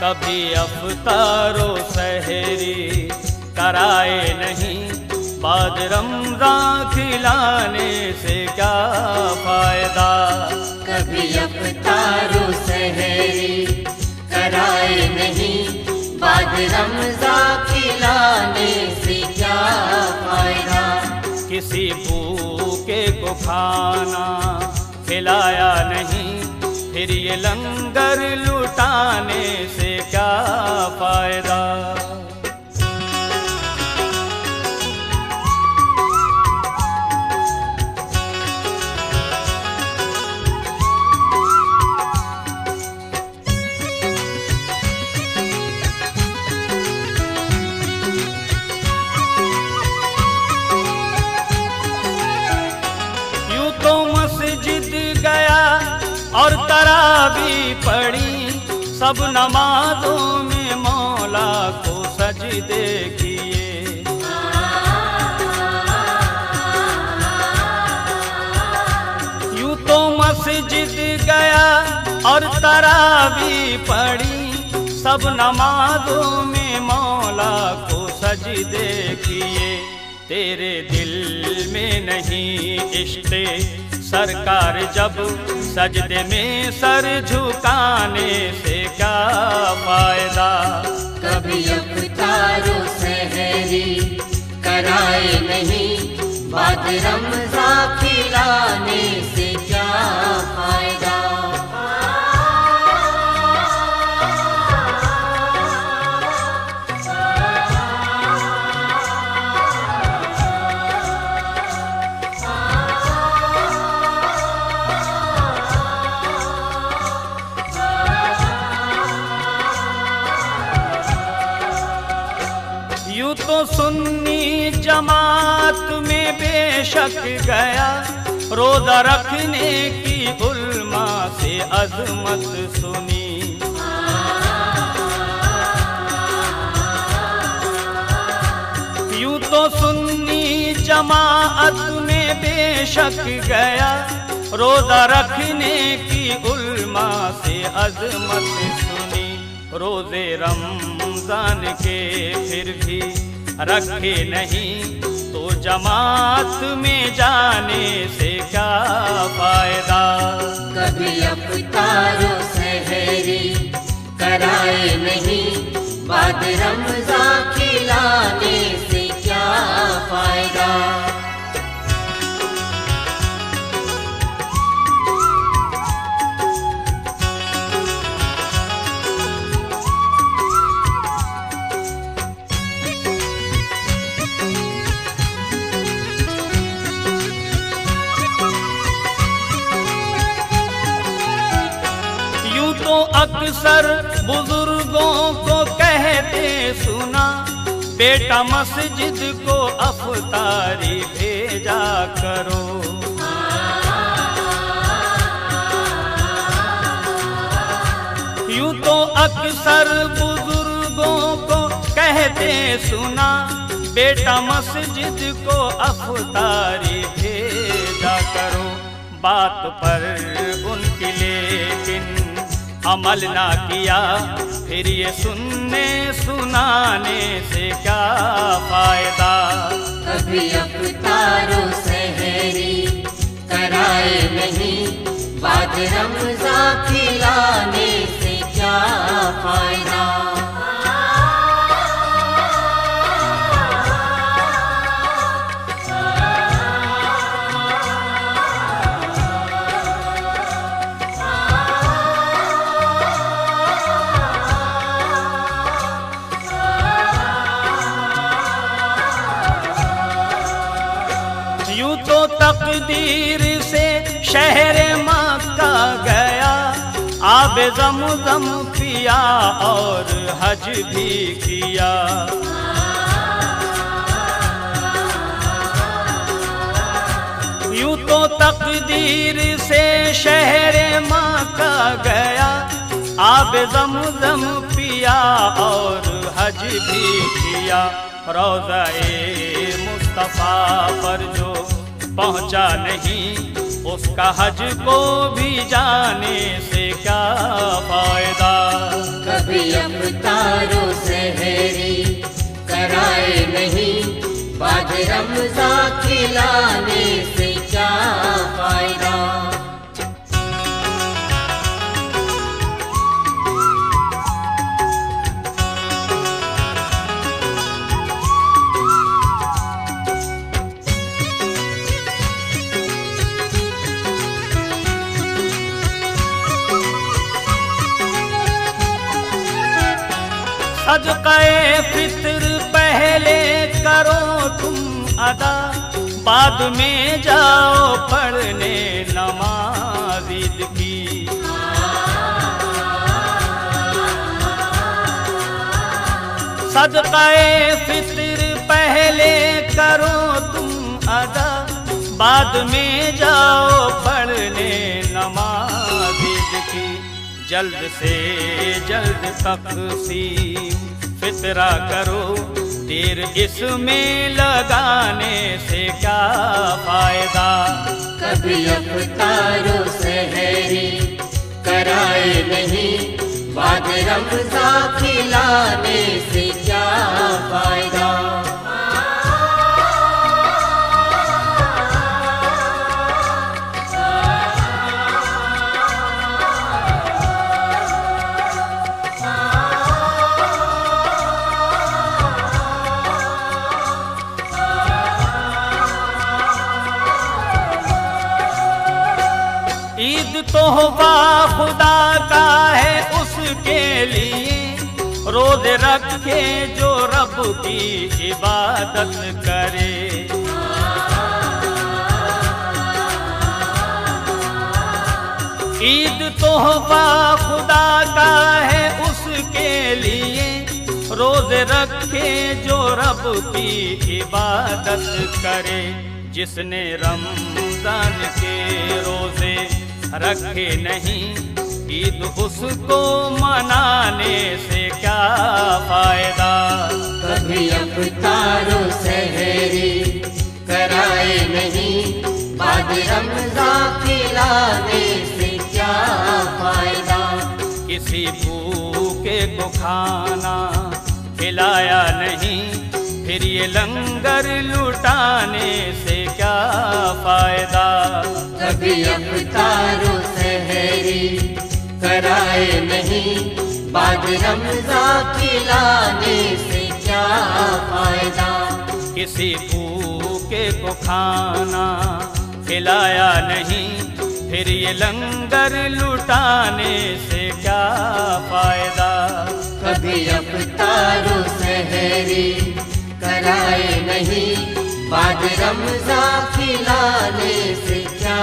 कभी अफ्तारो सहरी कराए नहीं, बाद रमज़ान खिलाने से क्या फायदा। कभी अफ्तारो सहरी कराए नहीं, बाद रमज़ान खिलाने से क्या फायदा। किसी भूखे को खाना खिलाया नहीं, फिर ये लंगर लुटाने से क्या फायदा। यूं तो मस्जिद गया और तरावी पढ़ी, सब नमाजों में मौला को सजदे किए। यूं तो मस्जिद गया और तरावी पढ़ी, सब नमाजों में मौला को सजदे किए। तेरे दिल में नहीं इश्क़े सरकार, जब सजदे में सर झुकाने से क्या फायदा। कभी अफ्तारो सहरी कराए नहीं, बाद रमज़ान खिलाने से क्या फायदा। यूं तो सुन्नी जमात में बेशक गया, रोज़ा रखने की उल्मा से अज़मत सुनी। यूं तो सुन्नी जमात में बेशक गया, रोज़ा रखने की उल्मा से अज़मत सुनी। रोज़े रमज़ान के फिर भी रखे नहीं, तो जमात में जाने से क्या फायदा। कभी अफ्तारो सहरी कराए नहीं, बाद रमज़ान खिलाने से क्या फायदा। तो अक्सर बुजुर्गों को कहते सुना, बेटा मस्जिद को अफ्तारी भेजा करो। यूं तो अक्सर बुजुर्गों को कहते सुना, बेटा मस्जिद को अफ्तारी भेजा करो। बात पर उनकी लेकिन अमल ना किया, फिर ये सुनने सुनाने से क्या फायदा। कभी अफ्तारो सहरी कराए नहीं, बाद रमज़ान खिलाने से क्या फायदा। यूं तो तकदीर से शहर मक्का गया, आब ज़मज़म पिया और हज भी किया। यूं तो तकदीर से शहर मक्का गया, आब ज़मज़म पिया और हज भी किया। रोज़ा-ए मुस्तफ़ा पर जो पहुँचा नहीं, उसका हज को भी जाने से क्या फायदा। कभी अफ्तारो सहरी कराए नहीं, बाद रमज़ान खिलाने से क्या फायदा। सदक़े फितर पहले करो तुम अदा, बाद में जाओ पढ़ने नमाज ईद की। सदक़े फितर पहले करो तुम अदा, बाद में जाओ पढ़ने नमाज ईद की। जल्द से जल्द तक़सीम फितरा करो, देर इसमें लगाने से क्या फायदा। कभी अफ्तारो सहरी कराए नहीं, बाद रमज़ान खिलाने से क्या फायदा। ईद तोहफा खुदा का है उसके लिए, रोज़े रखे जो रब की इबादत करे। ईद तोहफा खुदा का है उसके लिए, रोज़े रखे जो रब की इबादत करे। जिसने रमज़ान के रोज़े रखे नहीं, ईद उसको मनाने से क्या फायदा। कभी अफ्तारो सहरी कराए नहीं, बाद रमज़ान खिलाने से क्या फायदा। किसी भूखे को खाना खिलाया नहीं, फिर ये लंगर लुटाने से क्या फायदा। कभी अफ्तारो सहरी कराए नहीं, बाद रमज़ान खिलाने से क्या फायदा। किसी भूखे को खाना खिलाया नहीं, फिर ये लंगर लुटाने से क्या फायदा। कभी अफ्तारो सहरी कराए नहीं, बाद रमज़ान खिलाने से क्या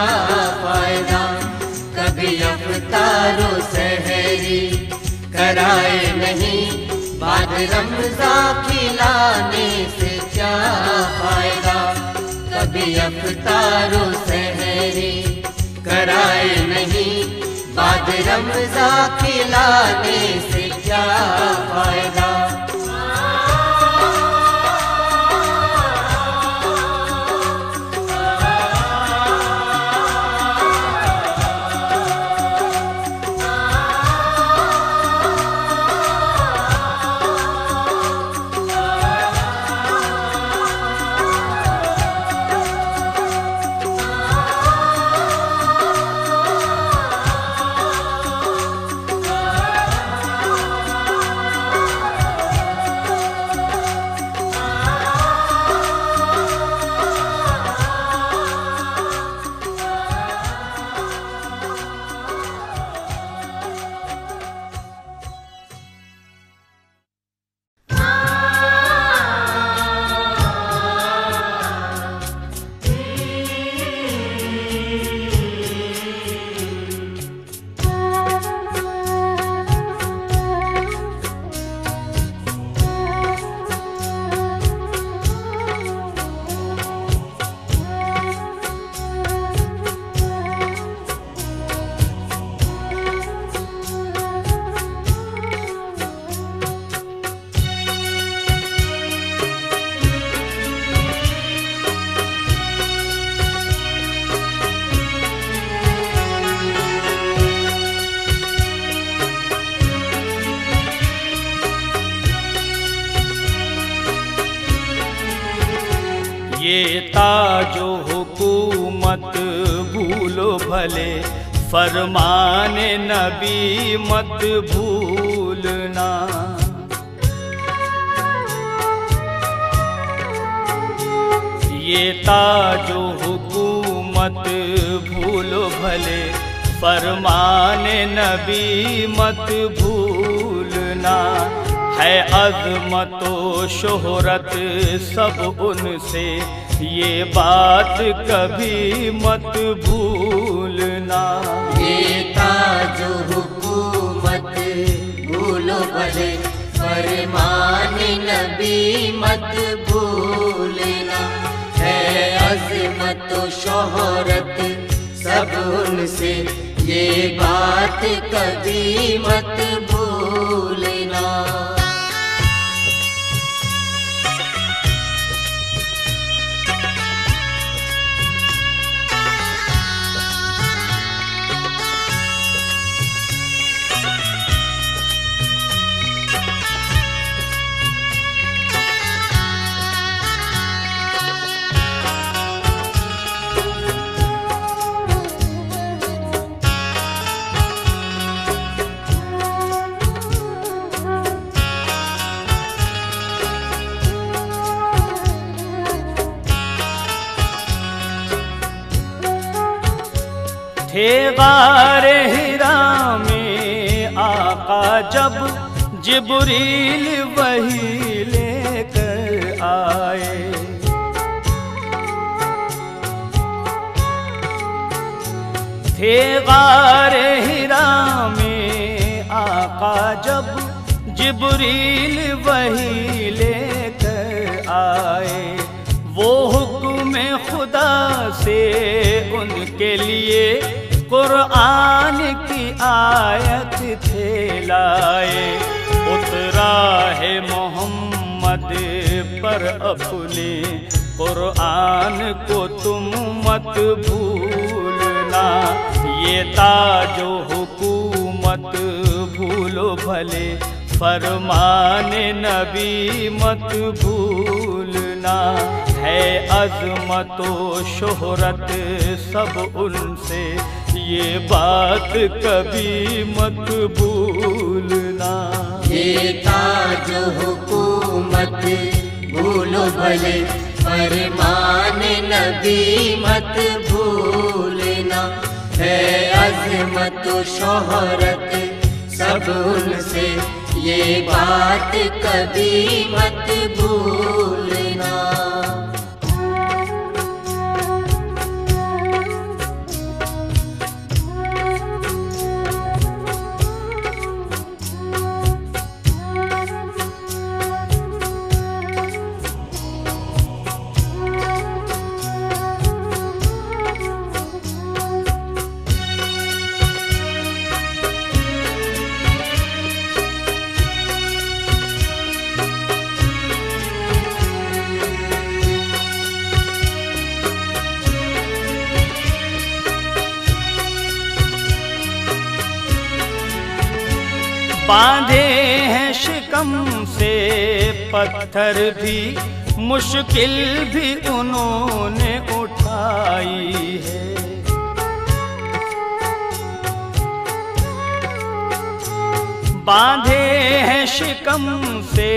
फायदा। कभी अफ्तारो सहरी कराए नहीं, बाद रमज़ान खिलाने से क्या फायदा। कभी अफ्तारो सहरी कराए नहीं, बाद रमज़ान खिलाने से क्या फायदा। ये ताजो हुकूमत भूलो भले, फरमाने नबी मत भूलना। ये ताजो हुकूमत भूलो भले, फरमाने नबी मत भूलना। है अज़मत व शोहरत सब उनसे, ये बात कभी मत भूलना। ये ताजो हुकूमत भूलो भले, फरमाने नबी मत भूलना। है अज़मत व शोहरत सब उनसे, ये बात कभी मत भूलना। थे गारे हिरा में आका जब, जिब्रील वही लेकर आए। थे गारे हिरा में आका जब, जिब्रील वही लेकर आए। वो हुक्म खुदा से उनके लिए कुरान की आयत थे लाए। उतरा है मोहम्मद पर अपने, कुरान को तुम मत भूलना। ये ताजो हुकूमत भूलो भले, फरमाने नबी मत भूलना। है अज़मत व शोहरत सब उनसे, ये बात कभी मत भूलना। ये ताजो हुकूमत भूलो भले, फरमाने नबी मत भूलना। है अज़मत व शोहरत सब उनसे, ये बात कभी मत भूलना। बांधे हैं शिकम से पत्थर भी, मुश्किल भी उन्होंने उठाई है। बांधे हैं शिकम से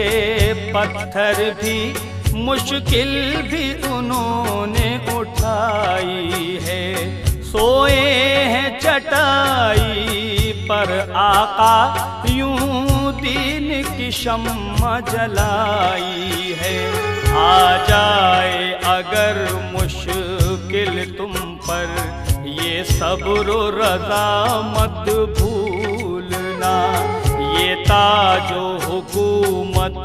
पत्थर भी, मुश्किल भी उन्होंने उठाई है। सोए हैं चटाई पर आका, यूं दीन की शम्मा जलाई है। आ जाए अगर मुश्किल तुम पर, ये सब्र रज़ा मत भूलना। ये ताजो हुकूमत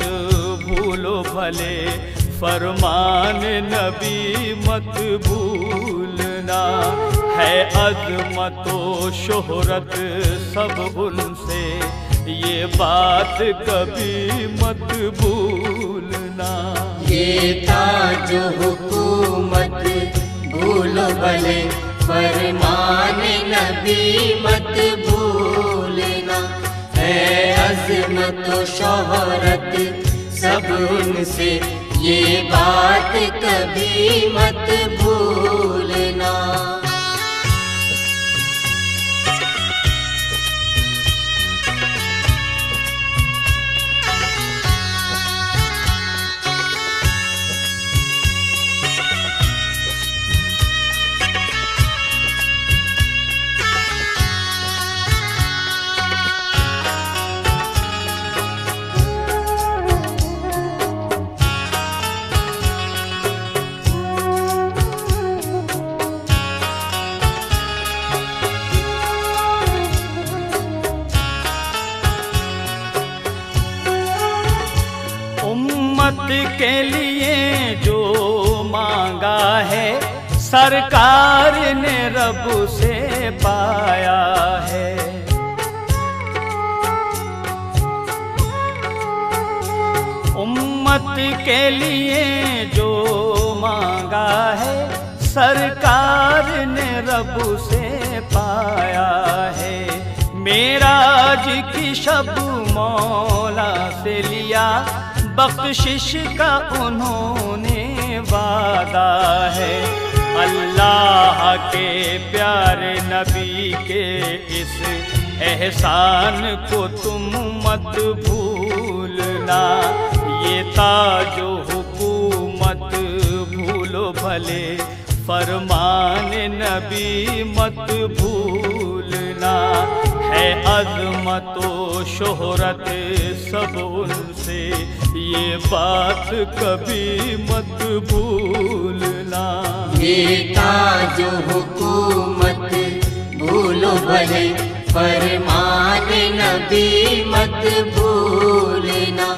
भूलो भले, फरमान नबी मत भूलना। है अज़मत व शोहरत सब उनसे, ये बात कभी मत भूलना। ये ताजो हुकूमत भूलो भले, फरमाने नबी मत भूलना। है अज़मत व शोहरत सब उनसे, ये बात कभी मत भूलना। उम्मत के लिए जो मांगा है सरकार ने रब से पाया है। उम्मत के लिए जो मांगा है सरकार ने रब से पाया है। मेराज की शब मौला से लिया बख्शिश का उन्होंने वादा है। अल्लाह के प्यारे नबी के इस एहसान को तुम मत भूलना। ये ताजो हुकूमत भूलो भले फरमान नबी मत भूलना। है अज़मत व शोहरत सब उनसे ये बात कभी मत भूलना। ये ताजो हुकूमत भूलो भले फरमान नबी मत भूलना।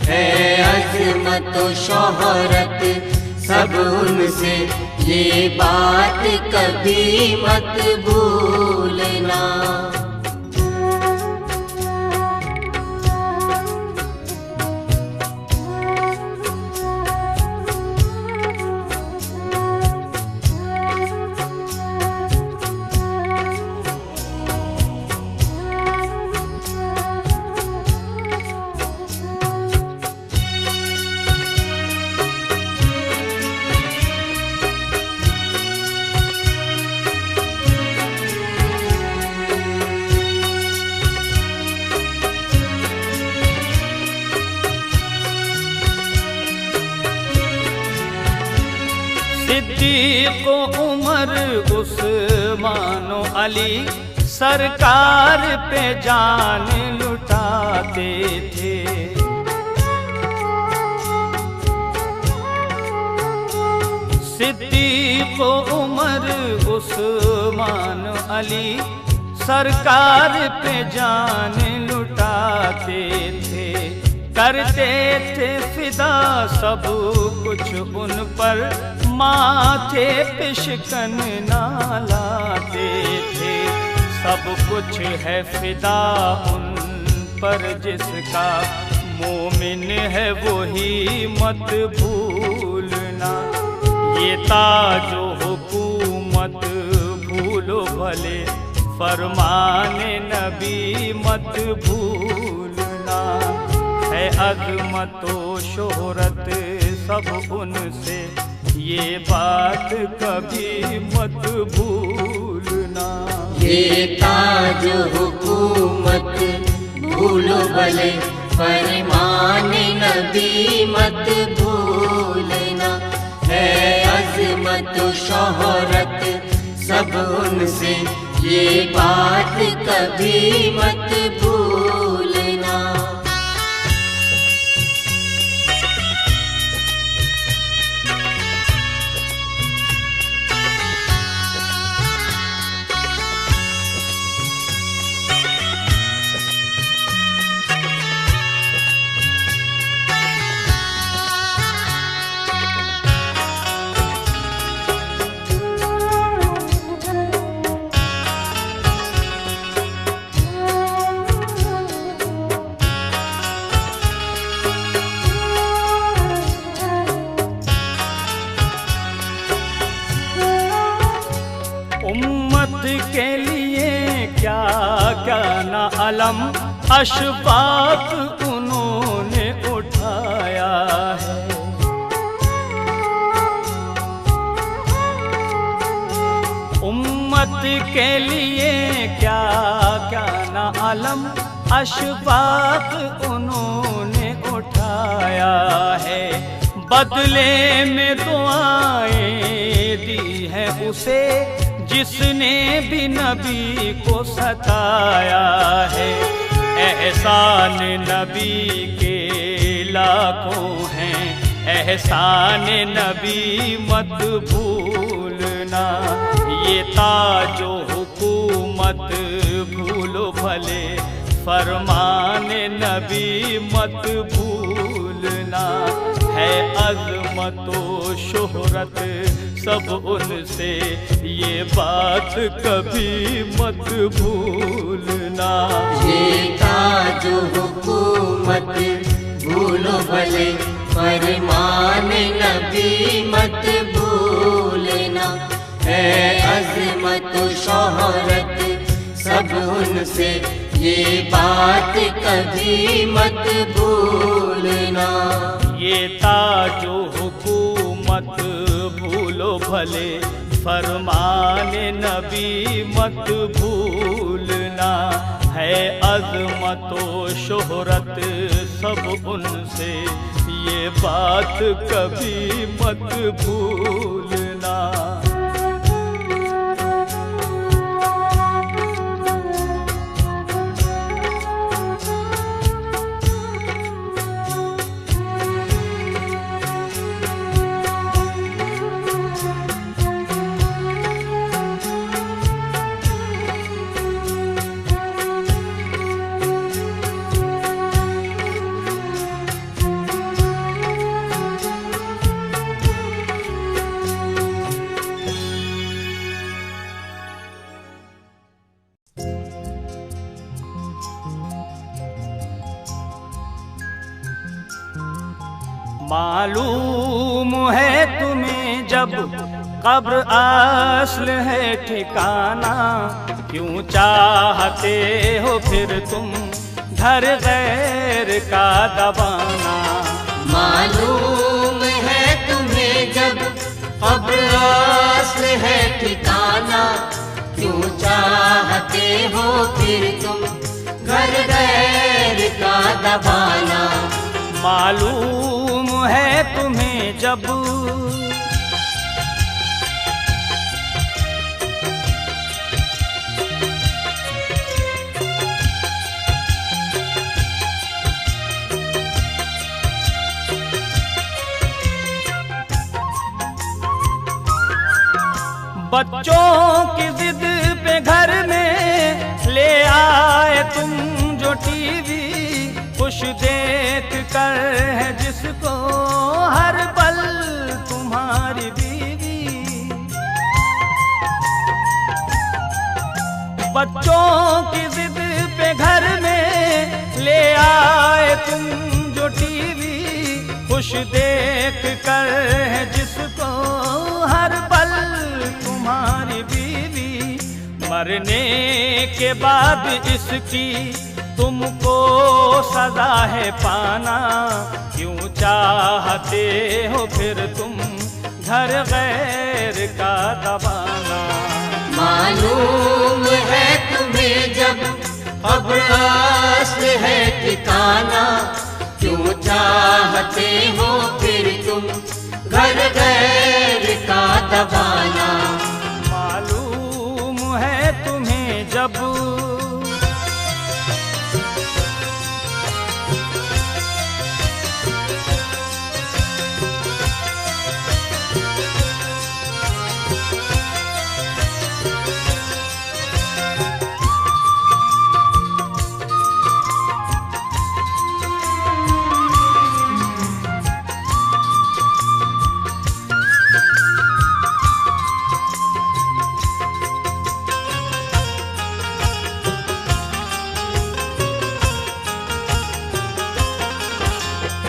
है अज़मत व शोहरत सब उनसे ये बात कभी मत भूलना। सिद्दीक़ उमर उस्मान अली सरकार पे जान लुटाते थे। सिद्दीक़ उमर उस्मान अली सरकार पे जान लुटाते थे। करते थे फिदा सब कुछ उन पर माथे पे शिकन ना लाते थे। सब कुछ है फिदा उन पर जिसका मोमिन है वही मत भूलना। ये ताजो हुकूमत भूलो भले फरमान नबी मत भूलना। है अज़मत व शोहरत सब उनसे ये बात कभी मत भूलना। ये ताज हुकूमत भूलो भले फरमान नबी मत भूलना। है अज़मत व शोहरत सब उनसे ये बात कभी मत भूलना। उम्मत के लिए क्या क्या ना अलम अशफाक उन्होंने उठाया है। उम्मत के लिए क्या क्या ना अलम अशफाक उन्होंने उठाया है। बदले में दुआएं दी है उसे जिसने भी नबी को सताया है। एहसान नबी के लाखों हैं, एहसान नबी मत भूलना। ये ताजो हुकूमत भूलो भले, फरमान नबी मत भूलना। है अज़मत व शोहरत सब उनसे, ये बात कभी मत भूलना। ये ताजो हुकूमत भूलो भले, फरमान नबी मत भूलना। है अज़मत व शोहरत सब उनसे, ये बात कभी मत भूलना। ये ताजो हुकूमत भूलो भले, फरमान नबी मत भूलना। है अज़मत व शोहरत सब उनसे, ये बात कभी मत भूलना। मालूम है तुम्हें जब कब्र अस्ल है ठिकाना, क्यों चाहते हो फिर तुम घर गैर का दबाना। मालूम है तुम्हें जब कब्र अस्ल है ठिकाना, क्यों चाहते हो फिर तुम घर गैर का दबाना। मालूम है तुम्हें जब बच्चों की जिद पे घर में ले आए तुम जो टीवी, खुश देख कर है जिसको हर पल तुम्हारी बीवी। बच्चों की जिद पे घर में ले आए तुम जो टीवी, खुश देख कर है जिसको हर पल तुम्हारी बीवी। मरने के बाद इसकी तुमको सजा है पाना, क्यों चाहते हो फिर तुम घर गैर का दबाना। मालूम है तुम्हें जब कब्र अस्ल है ठिकाना, क्यों चाहते हो फिर तुम घर गैर का दबाना। मालूम है तुम्हें जब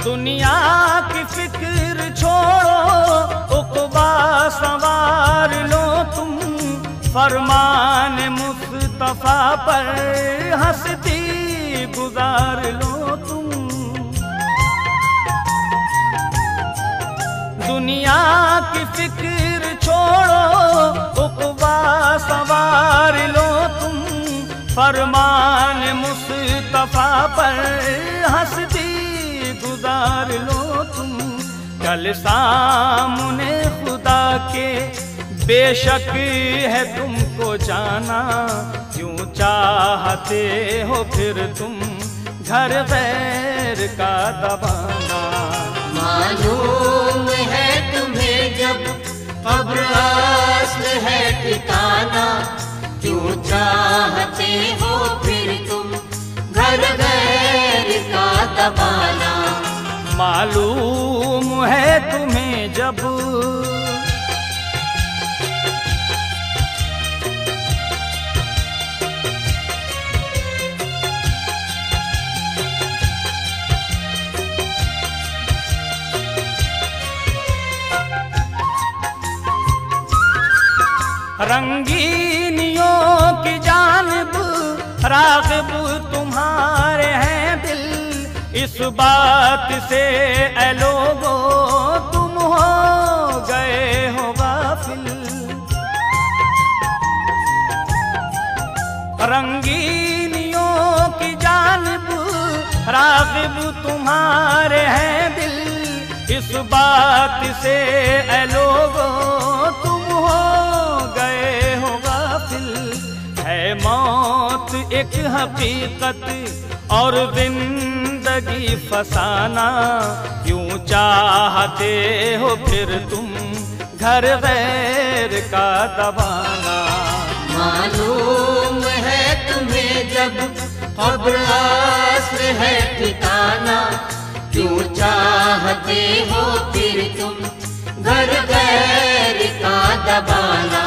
दुनिया की फिक्र छोड़ो, उक़बा संवार लो तुम, फरमान मुस्तफा पर हंसती गुजार लो तुम। दुनिया की फिक्र छोड़ो, उक़बा संवार फरमान मुस्तफा पर हंसती गुजार लो तुम। कल सामने खुदा के बेशक है तुमको जाना, क्यों चाहते हो फिर तुम घर गैर का दबाना। मालूम है तुम्हें जब कब्र अस्ल है ठिकाना, क्यों चाहते हो फिर तुम घर गैर का दबाना। मालूम है तुम्हें जब रंगीनियों की जानिब राग़िब तुम्हारे हैं दिल। इस बात से ऐ लोगो तुम हो गए हो गाफिल। रंगीनियों की जानिब राग़िब तुम्हारे हैं दिल। इस बात से ऐ लोगो तुम हो गए हो गाफिल। है मौत एक हकीकत और जिंदगी फसाना, क्यों चाहते हो फिर तुम घर गैर का दबाना। मालूम है तुम्हें जब कब्र अस्ल है ठिकाना, क्यों चाहते हो फिर तुम घर गैर का दबाना।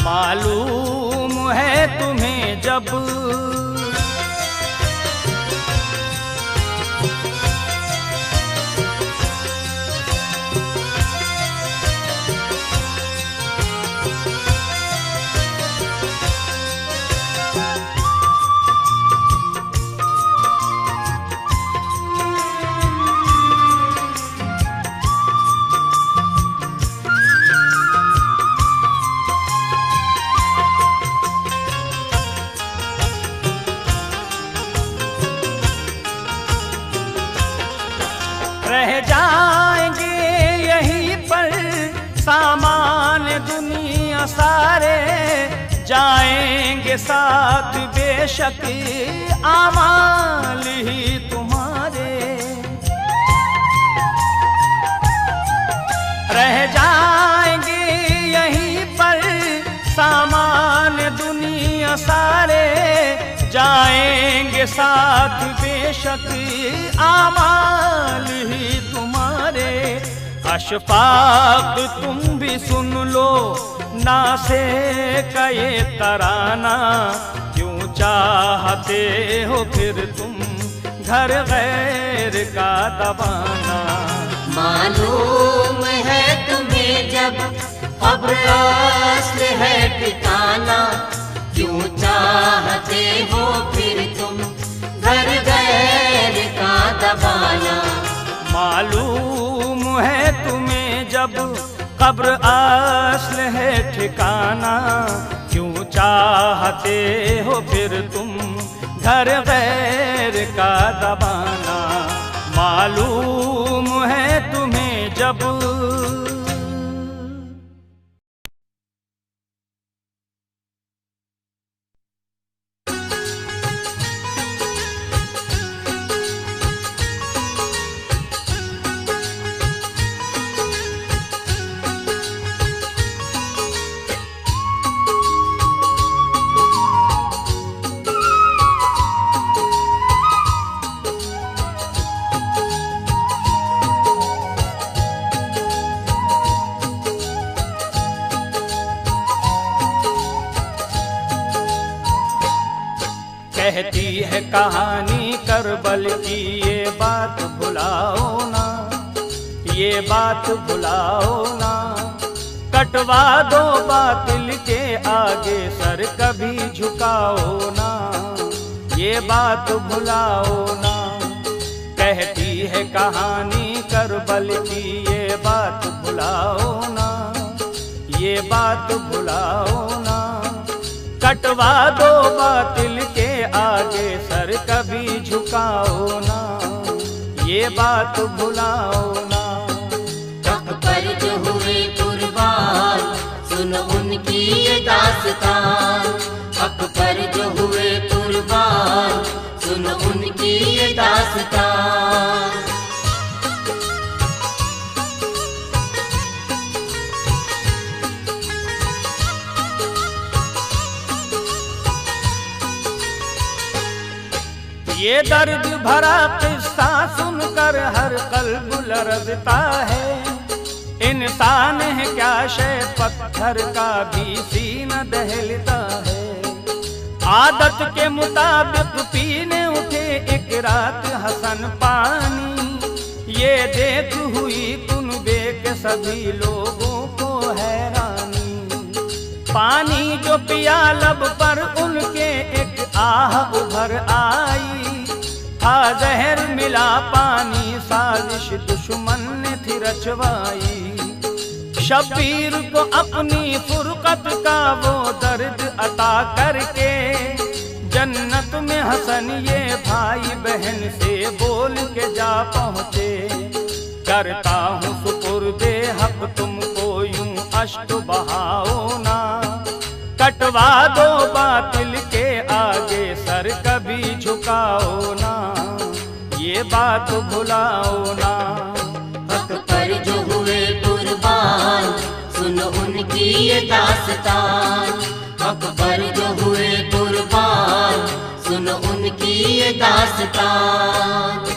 मालूम है तुम्हें जब रह जाएंगे यहीं पर सामान दुनिया सारे। जाएंगे साथ बेशक आमाल ही तुम्हारे। रह जाएंगे यहीं पर सामान दुनिया सारे। जाएंगे साथ बेशक आमाल ही तुम्हारे। अशफाक तुम भी सुन लो ना से का ये तराना, क्यों चाहते हो फिर तुम घर गैर का दबाना। मालूम है तुम्हें जब कब्र अस्ल है ठिकाना, क्यों चाहते हो फिर तुम घर गैर का दबाना। मालूम है तुम्हें जब कब्र अस्ल है ठिकाना, क्यों चाहते हो फिर तुम घर गैर का दबाना। मालूम है तुम्हें जब कहती है कहानी करबल की, ये बात भुलाओ ना, ये बात भुलाओ ना। कटवा दो बातिल के आगे सर कभी झुकाओ ना, ये बात भुलाओ ना। कहती है कहानी करबल की, ये बात भुलाओ ना, ये बात भुलाओ ना। कटवा दो बातिल ये बात भुलाओ ना। हक पर जो हुए कुर्बान, सुनो उनकी ये दास्तान। हक पर जो हुए कुर्बान, सुनो उनकी ये दास्तान। ये दर्द भरा किस्सा सुनकर हर कल्ब लरजता है। इंसान है क्या शय, पत्थर का भी सीना दहलता है। आदत के मुताबिक पीने उठे एक रात हसन पानी। ये देख हुई कुनबे के सभी लोगों को हैरानी। पानी जो पिया लब पर उनके एक आह उभर आई। था जहर मिला पानी, साजिश दुश्मन ने थी रचवाई। शबीर को अपनी फुरकत का वो दर्द अता करके, जन्नत में हसन ये भाई बहन से बोल के जा पहुँचे। करता हूँ सुपुर्दे हक तुमको यूं अश्क बहाओ ना। कटवा दो बातिल के आगे सर कभी झुकाओ ना। ये बात भुलाओ ना। हक पर जो हुए कुर्बान, सुनो उनकी ये दास्तान। हक पर जो हुए कुर्बान, सुनो उनकी ये दास्तान।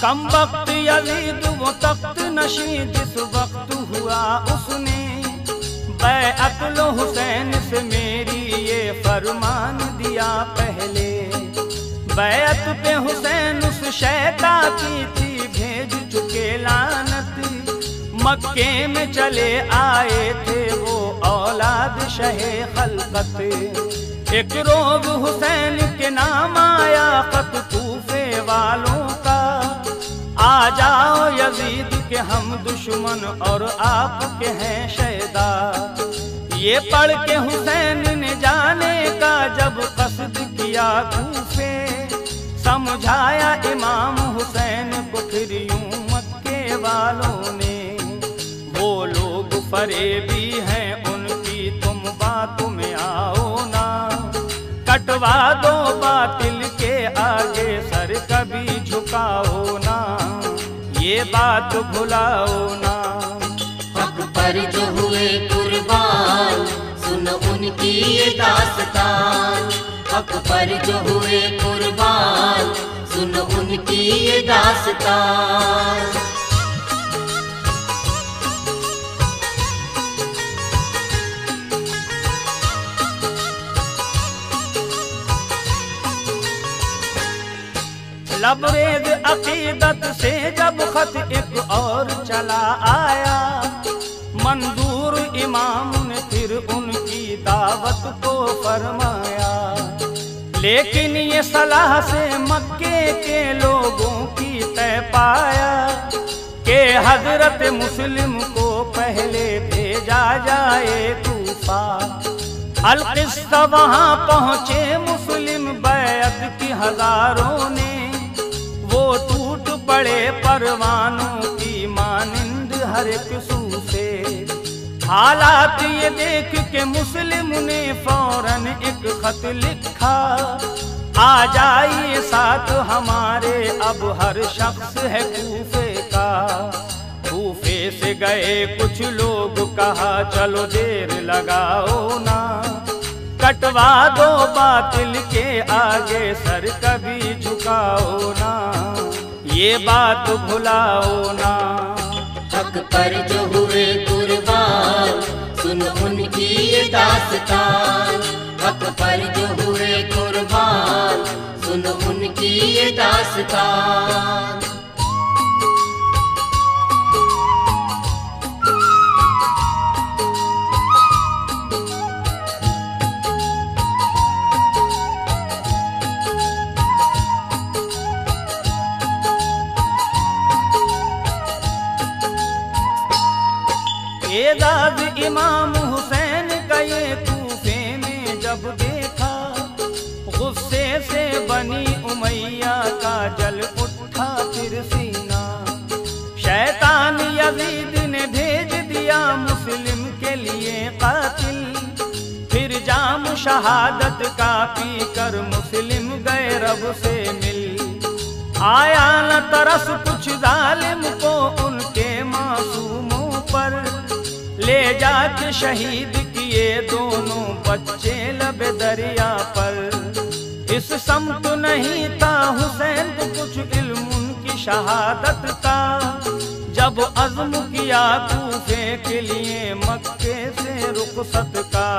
कम वक्त यजीद वो तख्त नशी जिस वक्त हुआ उसने। बैअत लो हुसैन से मेरी ये फरमान दिया पहले। बैअत पे हुसैन उस शैता की थी भेज चुके लानत। मक्के में चले आए थे वो औलाद शहे खलकत। एक रोज हुसैन के नाम आया खत कूफे वालों का। आ जाओ यजीद के हम दुश्मन और आपके हैं शैदा। ये पढ़ के हुसैन ने जाने का जब कसद किया कूफे। समझाया इमाम हुसैन को फिर यूं मक्के वालों ने। वो लोग फरेबी हैं उनकी तुम बात में आओ ना। कटवा दो बातिल के आगे सर कभी झुकाओ ना। ये बात भुलाओ ना। हक पर जो हुए कुर्बान, सुनो उनकी ये दास्तान। हक पर जो हुए कुर्बान, सुनो उनकी ये दास्तान। लबरेज अकीदत से जब खत एक और चला आया। मंजूर इमाम ने फिर उनकी दावत को फरमाया। लेकिन ये सलाह से मक्के के लोगों की तय पाया कि हजरत मुस्लिम को पहले भेजा जाए कूफा। अलकिस्सा वहाँ पहुँचे मुस्लिम बैत की हजारों ने। वो टूट पड़े परवानों की मानिंद हर एक सू से। हालात ये देख के मुस्लिम ने फौरन एक खत लिखा। आ जाइए साथ हमारे अब हर शख्स है कूफे का। कूफे से गए कुछ लोग, कहा चलो देर लगाओ ना। कटवा दो बातिल के आगे सर कभी झुकाओ ना। ये बात भुलाओ ना। हक पर जो हुए कुर्बान, सुनो उनकी ये दास्तान। हक पर जो हुए कुर्बान, सुनो उनकी ये दास्तान। अंदाज इमाम हुसैन का ये कूफे में जब देखा, गुस्से से बनी उमैया का जल उठा फिर सीना। शैतान यजीद ने भेज दिया मुस्लिम के लिए कातिल, फिर जाम शहादत का पी कर मुस्लिम गए रब से मिल। आया न तरस कुछ जालिम को उनके मासूमों पर, ले जाके शहीद किए दोनों बच्चे लबे दरिया पर। इस समत नहीं था हुसैन को कुछ इल्म उनकी शहादत का, जब अज़्म किया कूफे के लिए मक्के से रुखसत का।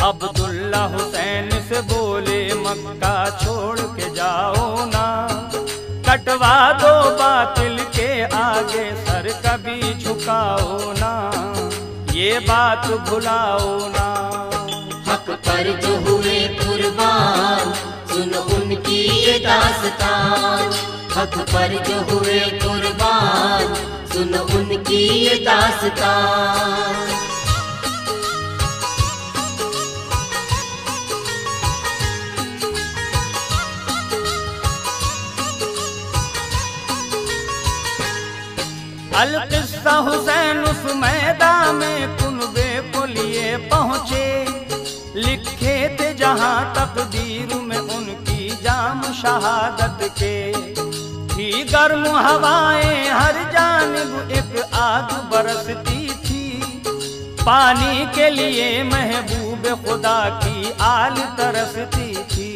अब्दुल्ला हुसैन से बोले मक्का छोड़ के जाओ ना, कटवा दो बातिल के आगे सर कभी झुकाओ ना, ये बात भुलाओ ना। हक पर जो हुए कुर्बान सुन उनकी ये दास्तान, हक पर जो हुए कुर्बान सुन उनकी ये दास्तान। अल-किस्सा हुसैन उस मैदान में कुनबे को लिए पहुँचे, लिखे थे जहाँ तकदीर में उनकी जाम शहादत के। थी गर्म हवाएं हर जानिब एक आग बरसती थी, पानी के लिए महबूब खुदा की आल तरसती थी।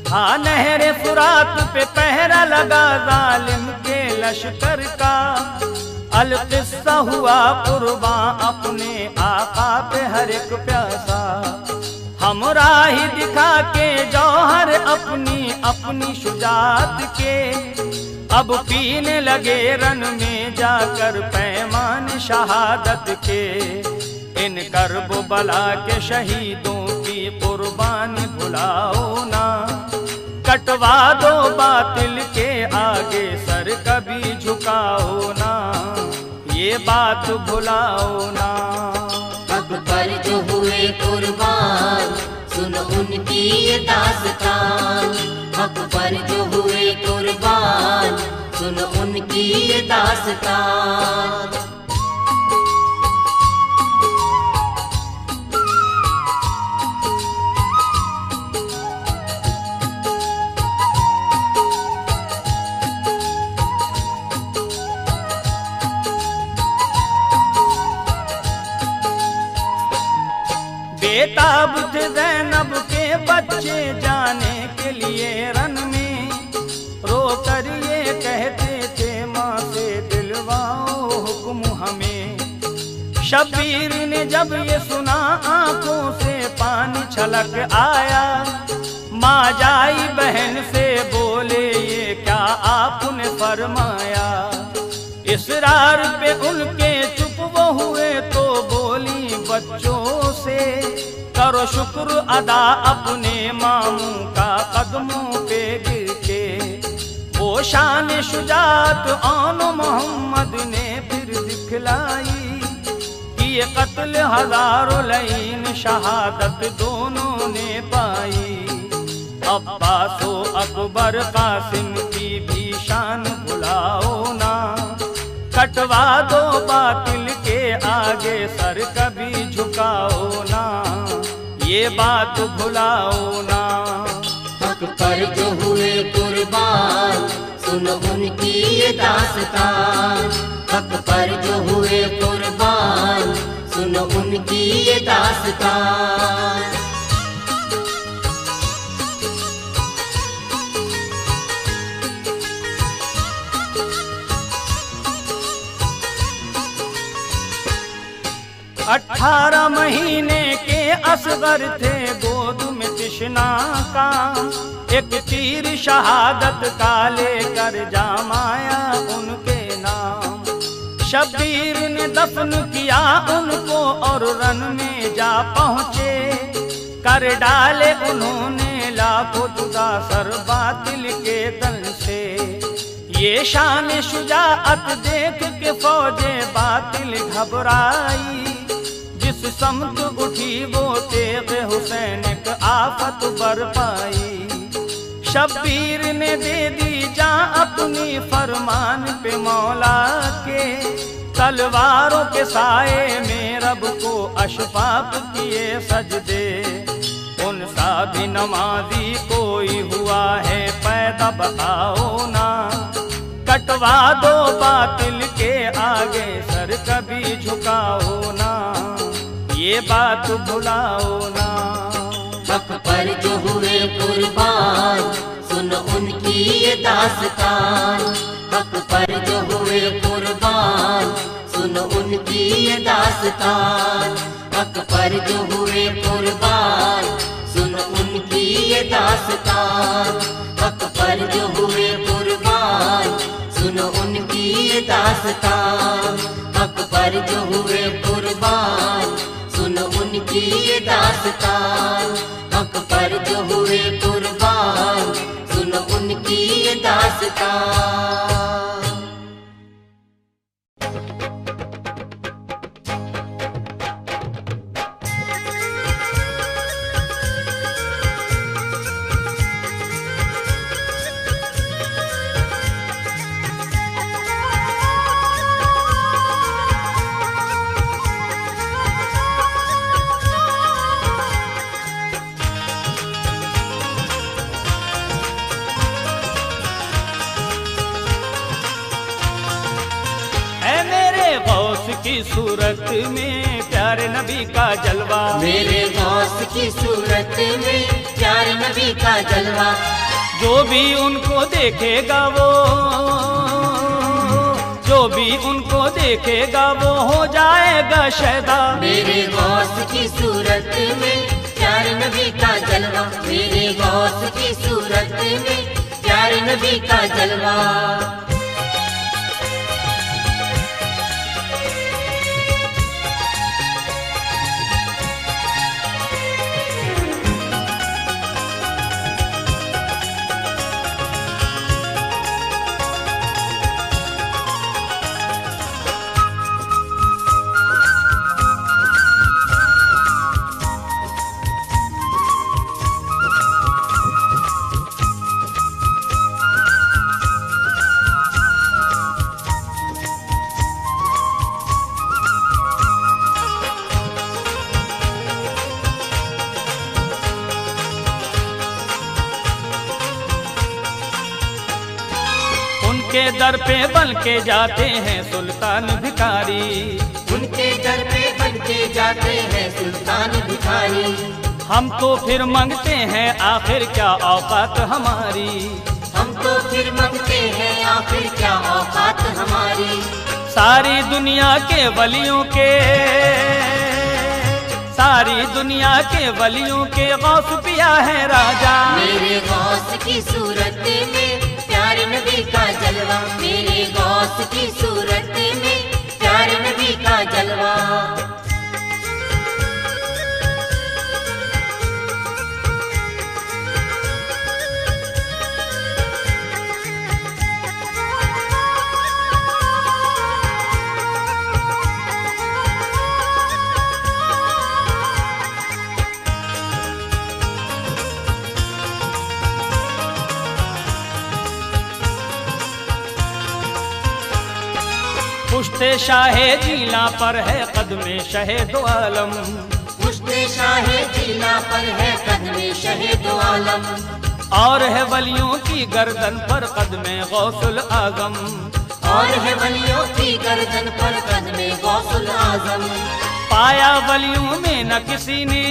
हाँ नहरे फुरात पे पहरा लगा जालिम के लश्कर का, अल-किस्सा हुआ कुर्बान अपने आका पे हर एक प्यासा। हमराही दिखा के जौहर अपनी अपनी शुजात के, अब पीने लगे रन में जाकर पैमान शहादत के। इन करब बला के शहीदों की कुर्बानी भुलाओ ना, कटवा दो बातिल के आगे सर कभी झुकाओ ना, ये बात भुलाओ ना। हक पर जो हुए कुर्बान सुन उनकी ये दास्तान, हक पर जो हुए कुर्बान सुन उनकी ये दास्तान। बेताब थे ज़ैनब के बच्चे जाने के लिए रन में, रो कर ये कहते थे माँ से दिलवाओ हुक्म हमें। शब्बीर ने जब ये सुना आंखों से पानी छलक आया, माँ जाई बहन से बोले ये क्या आपने फरमाया। इसरार पे उनके चुप वो हुए तो बोली बच्चों से, करो शुक्र अदा अपने मामू का कदमों पे गिर के। वो शान शुजात आन मोहम्मद ने फिर दिखलाई, कि ये कत्ल हजारों लईन शहादत दोनों ने पाई। अब्बासो अकबर कासिम की भी शान भुलाओ ना, कटवा दो बातिल के आगे सर कभी झुकाओ ना, ये बात भुलाओ ना। हक पर जो हुए कुर्बान सुन उनकी ये दास्तान, हक पर जो हुए कुर्बान सुन उनकी ये दास्तान। अठारह महीने के असगर थे गोद में तिश्ना का, एक तीर शहादत का लेकर जामाया उनके नाम। शब्बीर ने दफन किया उनको और रन में जा पहुँचे, कर डाले उन्होंने लाखों जुदा सर बातिल के दल से। ये ये शान शुजाअत देख के फौजे बातिल घबराई, जिस समत उठी वो तेग हुसैन एक आफत बरपाई। शब्बीर ने दे दी जान अपनी फरमान पे मौला के, तलवारों के साए में रब को अशफाक किए सजदे। उन सा भी नमाजी कोई हुआ है पैदा बताओ ना, कटवा दो बातिल के आगे सर कभी झुकाओ ना, ये बात भुलाओ ना। हक पर जो हुए कुर्बान सुनो उनकी ये दास्तान, हक पर जो हुए कुर्बान सुनो उनकी ये दास्तान, हक पर जो हुए कुर्बान सुनो उनकी ये दास्तान, हक पर जो हुए कुर्बान सुनो उनकी ये दास्तान, हक पर जो हुए कुर्बान सुनो उनकी ये दास्तान, हक पर जो हुए कुर्बान सुनो उनकी ये दास्तान। की सूरत में प्यारे नबी का जलवा, मेरे गौस की सूरत में प्यारे नबी का जलवा। जो भी उनको देखेगा वो, जो भी उनको देखेगा वो हो जाएगा शैदा। मेरे गौस की सूरत में प्यारे नबी का जलवा, मेरे गौस की सूरत में प्यारे नबी का जलवा। उनके दर पे बन के जाते हैं सुल्तान भिखारी, उनके दर पे बन के जाते हैं सुल्तान भिखारी। हम तो फिर मांगते हैं आखिर क्या औकात हमारी, हम तो फिर मांगते हैं आखिर क्या औकात हमारी। सारी दुनिया के वलियों के, सारी दुनिया के वलियों के गौस पिया है राजा। मेरे गौस की सूरत में प्यारे नबी का जलवा, मेरे गौस की सूरत में प्यारे नबी का जलवा। पुश्ते शाहे जीला पर है कदमे शहे दो आलम, पुश्ते शाहे जीला पर है कदमे शहे दो आलम। और है वलियों की गर्दन पर कदमे गौसुल आजम, और है वलियों की गर्दन पर कदमे गौसुल आजम। पाया वलियों में न किसी ने,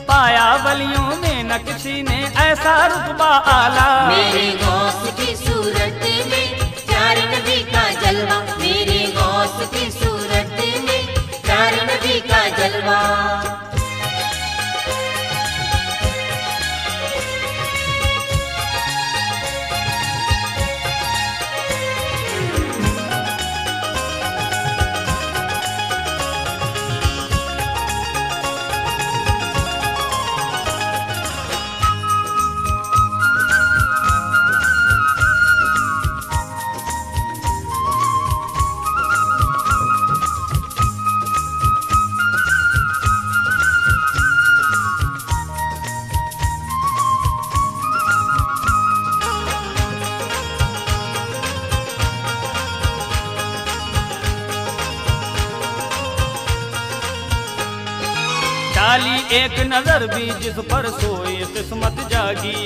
पाया वलियों में न किसी ने ऐसा रुतबा आला। मेरे गौस की सूरत में प्यारे नबी का जलवा, मेरे गौस की सूरत में प्यारे नबी का जलवा। डाली एक नजर भी जिस पर सोई किस्मत जागी,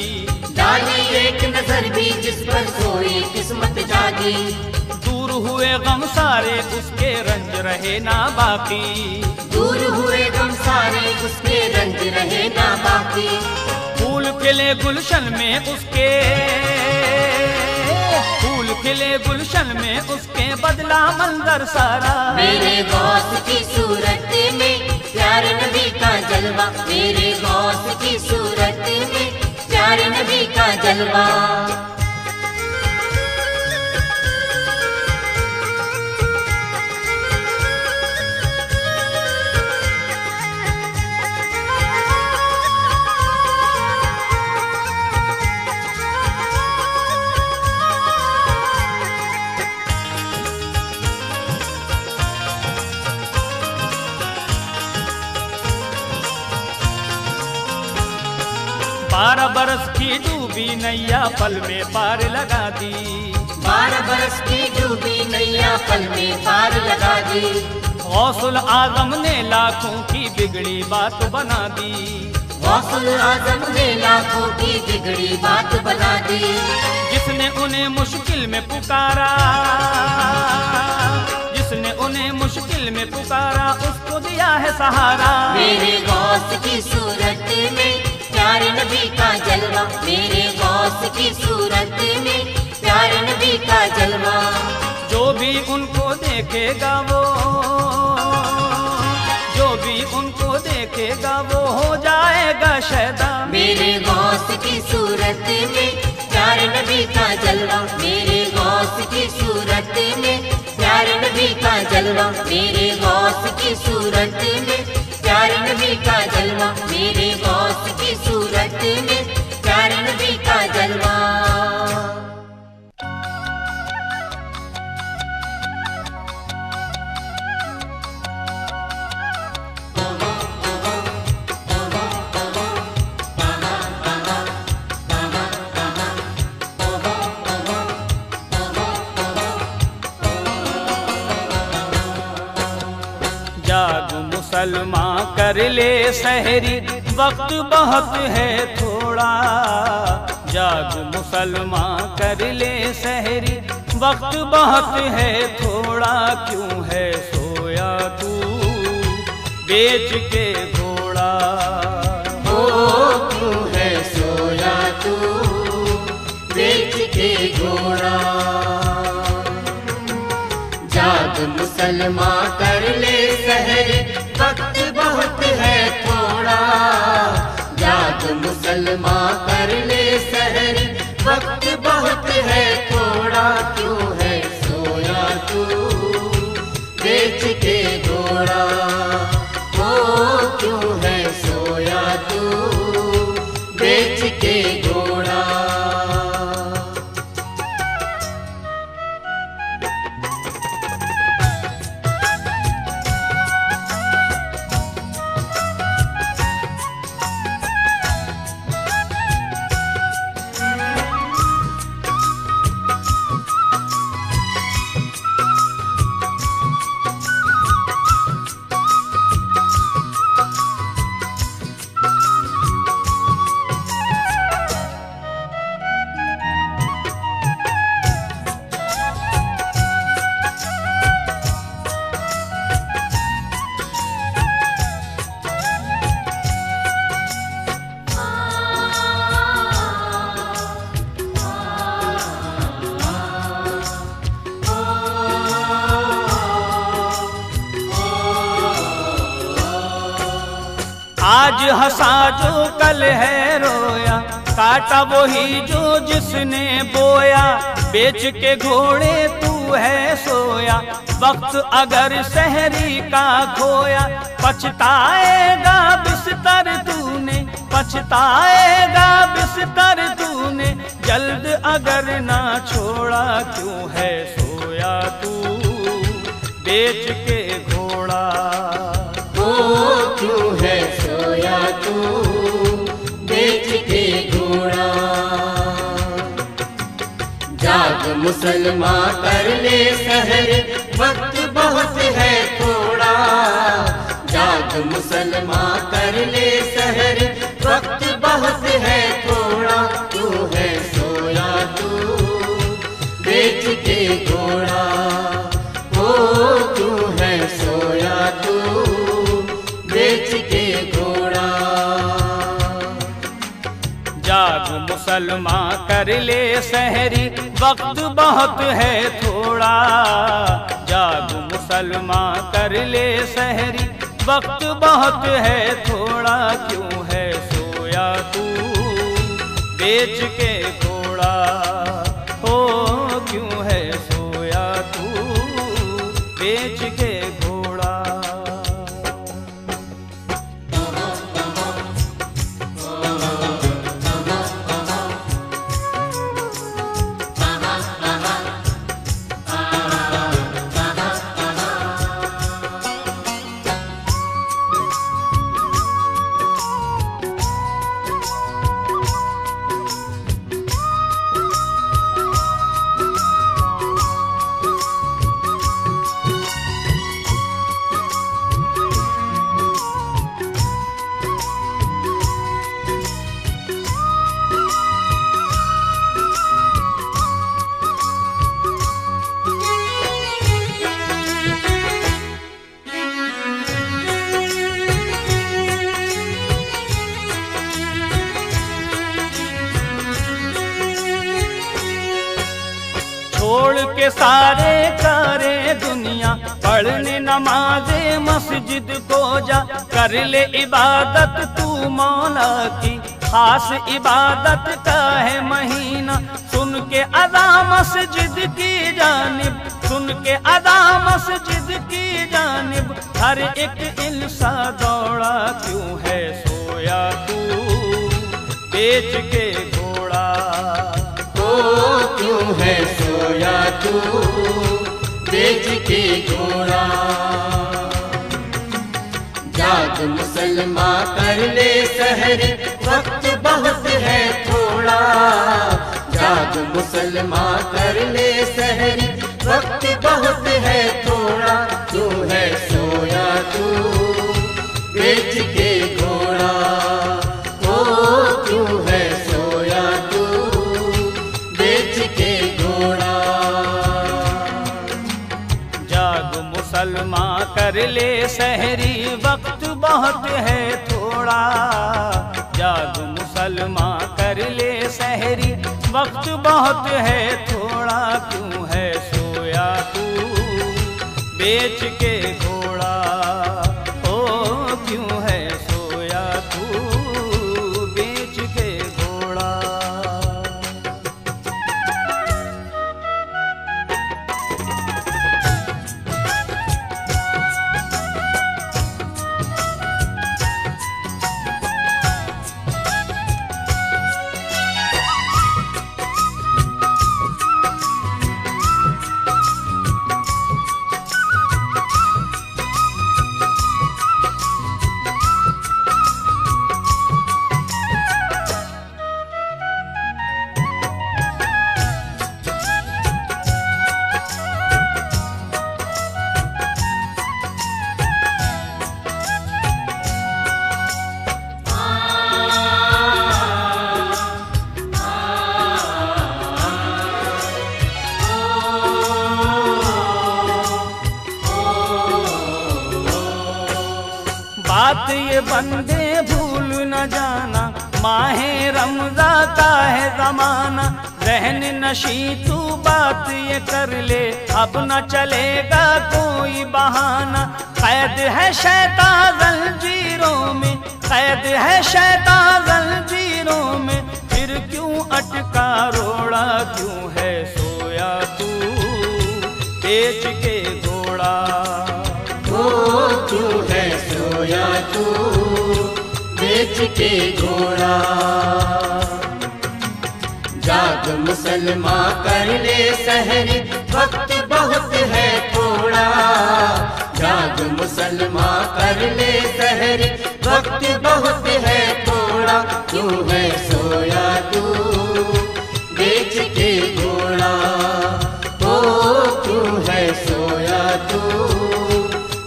डाली एक नजर भी जिस पर सोई किस्मत जागी। दूर हुए गम सारे उसके रंज रहे ना बाकी, दूर हुए गम सारे उसके रंज रहे ना बाकी। फूल खिले गुलशन में उसके, फूल खिले गुलशन में उसके बदला मंजर सारा। मेरे गौस की सूरत में प्यारे नबी का जलवा, मेरे गौस की सूरत में प्यारे नबी का जलवा। बारह बरस की डूबी नैया पल में पार लगा दी, 12 बरस की डूबी नैया पल में पार लगा दी। गौसुल आजम ने लाखों की बिगड़ी बात बना दी, गौसुल आजम ने लाखों की बिगड़ी बात बना दी। जिसने उन्हें मुश्किल में पुकारा, जिसने उन्हें मुश्किल में पुकारा उसको दिया है सहारा। मेरे गौस की सूरत में प्यारे नबी का जलवा, मेरे गौस की सूरत में प्यारे नबी का जलवा। जो भी उनको देखेगा वो, जो भी उनको देखेगा वो हो जाएगा शैदा। मेरे गौस की सूरत में प्यारे नबी का जलवा, मेरे गौस की सूरत में प्यारे नबी का जलवा, मेरे गौस की सूरत में प्यारे नबी का जलवा, मेरे गौस की सूरत में प्यारे नबी का जलवा। जाग मुसलमान कर ले सहरी वक्त बहुत है थोड़ा, जाग मुसलमान कर ले सहरी वक्त बहुत है थोड़ा। क्यों है सोया तू बेच के घोड़ा, ओ क्यों है सोया तू बेच के घोड़ा। जाग मुसलमान कर ले सहरी वक्त बहुत है थोड़ा, जाग मुसलमान कर ले सहरी वक्त बहुत है थोड़ा। क्यों है सोया तू बेच के घोड़ा, ओ क्यों है सोया तू बेच के घोड़ा। आज हंसा जो कल है रोया, काटा वही जो जिसने बोया। बेच के घोड़े तू है सोया, वक्त अगर सहरी का खोया। पछताएगा बिस्तर तूने, पछताएगा बिस्तर तूने, जल्द अगर ना छोड़ा। क्यों है सोया तू बेच के घोड़ा, क्यों है सोया तू बेच के घोड़ा। जाग मुसलमान कर ले सहर वक्त बहुत है थोड़ा, जाग मुसलमान कर मुसलमान कर ले सहरी, वक्त बहुत है थोड़ा। जाग मुसलमान कर ले सहरी, वक्त बहुत है थोड़ा। क्यों है सोया तू बेच के घोड़ा, हो क्यों है सोया तू बेच के घोड़ा। छोड़ के सारे करे दुनिया, पढ़ने नमाजे मस्जिद को जा। कर ले इबादत तू मौला की, खास इबादत का है महीना। सुन के अदा मस्जिद की जानिब, सुन के अदा मस्जिद की जानिब, हर एक इंसान दौड़ा। क्यों है सोया तू बेच के घोड़ा, क्यों है सोया तू बेच के घोड़ा। जाग मुसलमान कर ले सहरी, वक्त बहुत है थोड़ा। जाग मुसलमान कर ले सहरी, वक्त बहुत है थोड़ा। क्यों है सोया तू बेच के घोड़ा, क्यों है सोया तू बेच के घोड़ा। जाग मुसलमान कर ले सहरी, वक्त बहुत है थोड़ा। जाग मुसलमान कर ले सहरी, वक्त बहुत है थोड़ा। क्यों है सोया तू बेच के घोड़ा, ओ क्यों है सोया तू बेच के घोड़ा। बात ये बंदे भूल न जाना, माहे रमज़ा का है ज़माना। रहन नशी तू बात ये कर ले, अब न चलेगा कोई बहाना। कैद है शैतान ज़ंजीरों में, कैद है शैतान ज़ंजीरों में, फिर क्यों अटका रोड़ा। क्यों है सोया तू बेच के घोड़ा, क्यों है सोया तू बेच के घोड़ा। जाग मुसलमान कर ले सहरी, वक्त बहुत है थोड़ा। जाग मुसलमान कर ले सहरी, वक्त बहुत है थोड़ा। क्यों है सोया तू बेच के घोड़ा, क्यों है सोया तू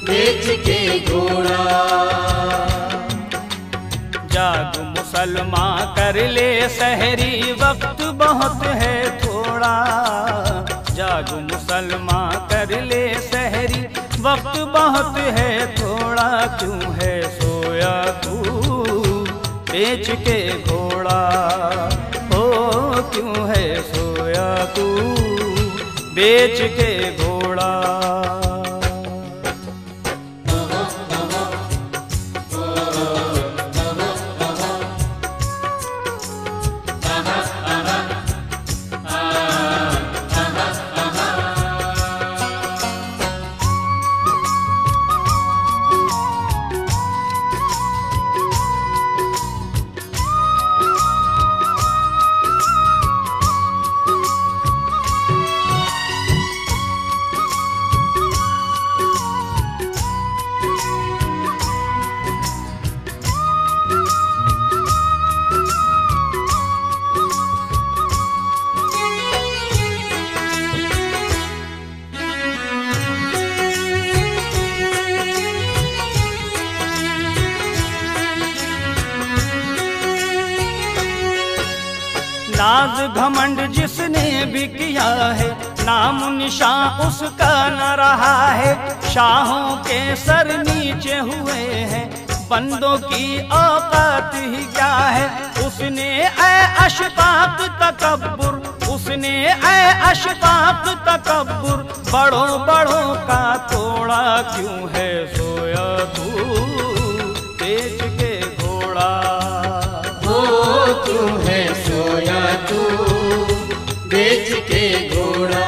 बेच के घोड़ा। जाग मुसलमान कर ले सहरी, वक्त बहुत है थोड़ा। जाग मुसलमान कर ले सहरी, वक्त बहुत है थोड़ा। क्यों है सोया तू बेच के घोड़ा, हो क्यों है सोया तू बेच के घोड़ा। नाज घमंड जिसने भी किया है, नाम निशान उसका न रहा है। शाहों के सर नीचे हुए हैं, बंदों की औकात ही क्या है। उसने ऐ अशफाक तकब्बुर, उसने ऐ अशफाक तकब्बुर, बड़ों बड़ों का तोड़ा। क्यों है सोया तू बेच के घोड़ा। हो क्यों है सोया तू बेच के घोड़ा।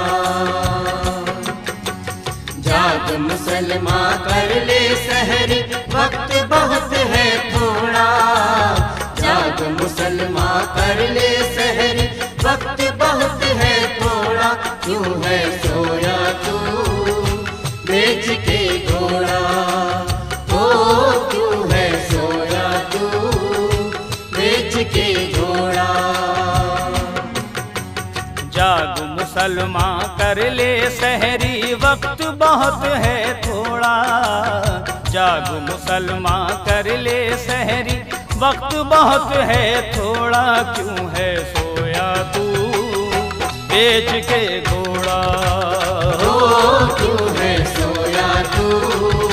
जाग मुसलमा कर ले सहरी, वक्त बहुत है थोड़ा। जाग मुसलमा कर ले सहरी, वक्त बहुत है थोड़ा। क्यों है सोया तू बेच के घोड़ा। हो क्यों है सोया तू बेच के घोड़ा। जाग मुसलमा कर ले सहरी, वक्त बहुत है थोड़ा। जाग मुसलमा कर ले सहरी, वक्त बहुत है थोड़ा। क्यों है सोया तू बेच के घोड़ा। हो क्यों है सोया तू